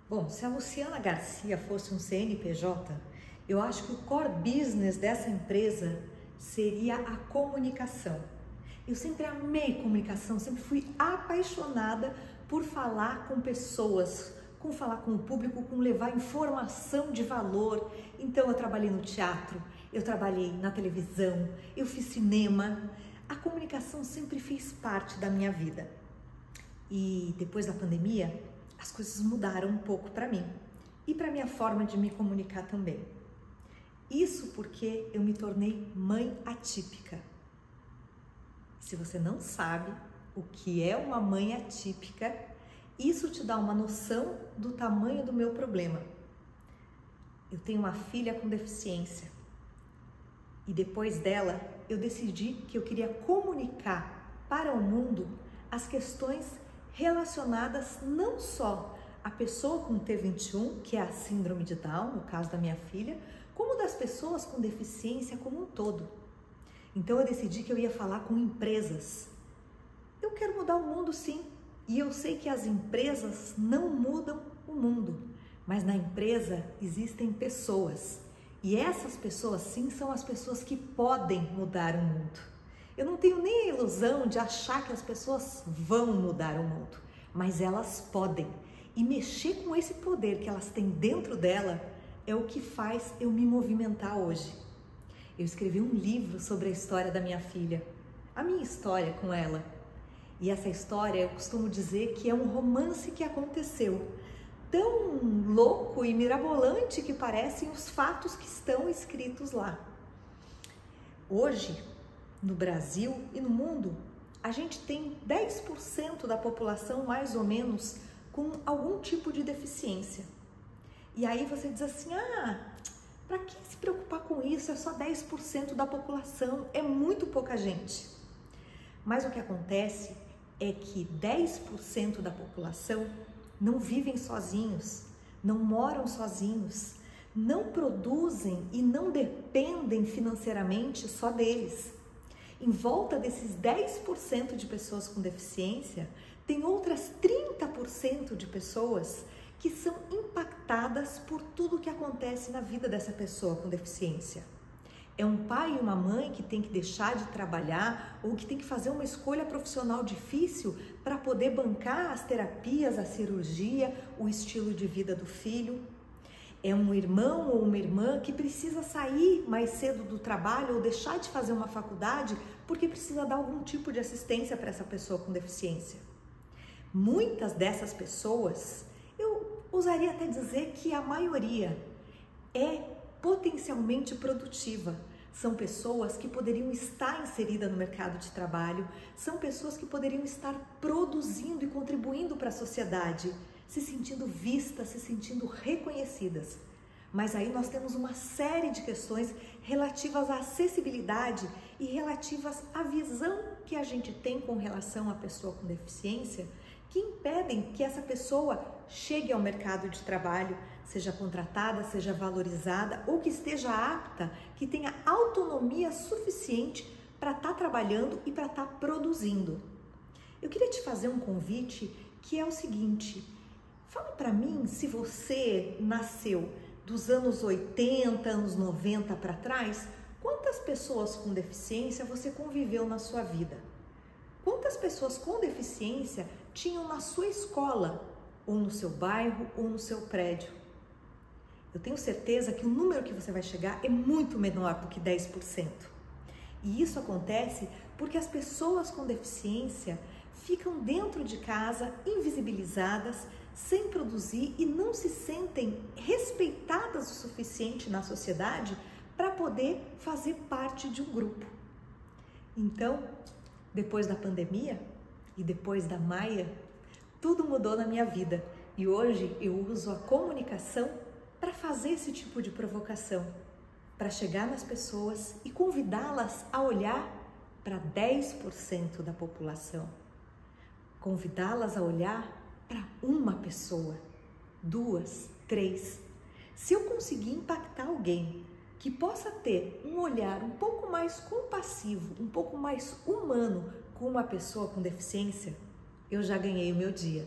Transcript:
Bom, se a Luciana Garcia fosse um CNPJ, eu acho que o core business dessa empresa seria a comunicação. Eu sempre amei comunicação, sempre fui apaixonada por falar com pessoas, com falar com o público, com levar informação de valor. Então eu trabalhei no teatro, eu trabalhei na televisão, eu fiz cinema. A comunicação sempre fez parte da minha vida. E depois da pandemia, as coisas mudaram um pouco para mim e para minha forma de me comunicar também. Isso porque eu me tornei mãe atípica. Se você não sabe o que é uma mãe atípica, isso te dá uma noção do tamanho do meu problema. Eu tenho uma filha com deficiência e depois dela eu decidi que eu queria comunicar para o mundo as questões relacionadas não só à pessoa com T21, que é a síndrome de Down, no caso da minha filha, como das pessoas com deficiência como um todo. Então eu decidi que eu ia falar com empresas. Eu quero mudar o mundo, sim, e eu sei que as empresas não mudam o mundo, mas na empresa existem pessoas, e essas pessoas sim são as pessoas que podem mudar o mundo. Eu não tenho nem a ilusão de achar que as pessoas vão mudar o mundo, mas elas podem. E mexer com esse poder que elas têm dentro dela é o que faz eu me movimentar hoje. Eu escrevi um livro sobre a história da minha filha, a minha história com ela. E essa história eu costumo dizer que é um romance que aconteceu, tão louco e mirabolante que parecem os fatos que estão escritos lá. Hoje, no Brasil e no mundo, a gente tem 10% da população, mais ou menos, com algum tipo de deficiência. E aí você diz assim, para que se preocupar com isso? É só 10% da população, é muito pouca gente. Mas o que acontece é que 10% da população não vivem sozinhos, não moram sozinhos, não produzem e não dependem financeiramente só deles. Em volta desses 10% de pessoas com deficiência, tem outras 30% de pessoas que são impactadas por tudo que acontece na vida dessa pessoa com deficiência. É um pai e uma mãe que tem que deixar de trabalhar ou que tem que fazer uma escolha profissional difícil para poder bancar as terapias, a cirurgia, o estilo de vida do filho. É um irmão ou uma irmã que precisa sair mais cedo do trabalho ou deixar de fazer uma faculdade porque precisa dar algum tipo de assistência para essa pessoa com deficiência. Muitas dessas pessoas, eu ousaria até dizer que a maioria é potencialmente produtiva. São pessoas que poderiam estar inseridas no mercado de trabalho, são pessoas que poderiam estar produzindo e contribuindo para a sociedade, se sentindo vistas, se sentindo reconhecidas. Mas aí nós temos uma série de questões relativas à acessibilidade e relativas à visão que a gente tem com relação à pessoa com deficiência, que impedem que essa pessoa chegue ao mercado de trabalho, seja contratada, seja valorizada ou que esteja apta, que tenha autonomia suficiente para estar trabalhando e para estar produzindo. Eu queria te fazer um convite que é o seguinte: fala para mim se você nasceu dos anos 80, anos 90 para trás, quantas pessoas com deficiência você conviveu na sua vida? Quantas pessoas com deficiência tinham na sua escola, ou no seu bairro, ou no seu prédio? Eu tenho certeza que o número que você vai chegar é muito menor do que 10%. E isso acontece porque as pessoas com deficiência ficam dentro de casa, invisibilizadas, sem produzir e não se sentem respeitadas o suficiente na sociedade para poder fazer parte de um grupo. Então, depois da pandemia e depois da Maia, tudo mudou na minha vida e hoje eu uso a comunicação para fazer esse tipo de provocação, para chegar nas pessoas e convidá-las a olhar para 10% da população, convidá-las a olhar para uma pessoa, 2, 3. Se eu conseguir impactar alguém que possa ter um olhar um pouco mais compassivo, um pouco mais humano com uma pessoa com deficiência, eu já ganhei o meu dia.